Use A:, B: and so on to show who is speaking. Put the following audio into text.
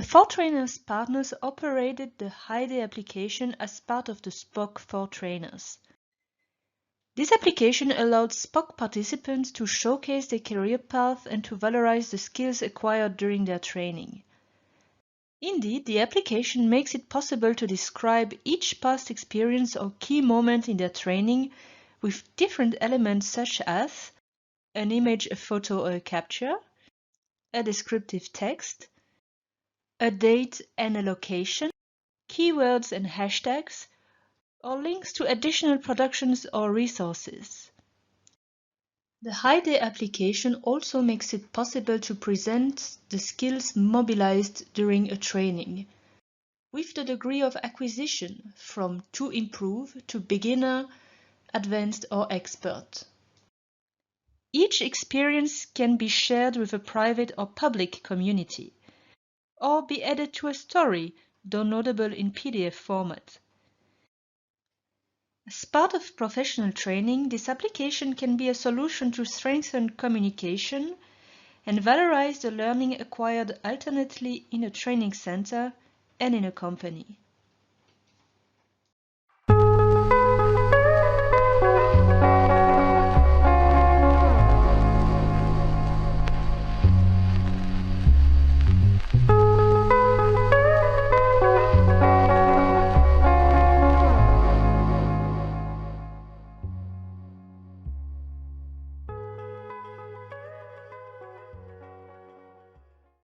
A: Fortrainers partners operated the Highday application as part of the SPOC Fortrainers. This application allowed SPOC participants to showcase their career path and to valorize the skills acquired during their training. Indeed, the application makes it possible to describe each past experience or key moment in their training with different elements such as an image, a photo, or a capture, a descriptive text, a date and a location, keywords and hashtags, or links to additional productions or resources. The Highday application also makes it possible to present the skills mobilized during a training, with the degree of acquisition from to improve to beginner, advanced, or expert. Each experience can be shared with a private or public community, or be added to a story downloadable in PDF format. As part of professional training, this application can be a solution to strengthen communication and valorize the learning acquired alternately in a training center and in a company.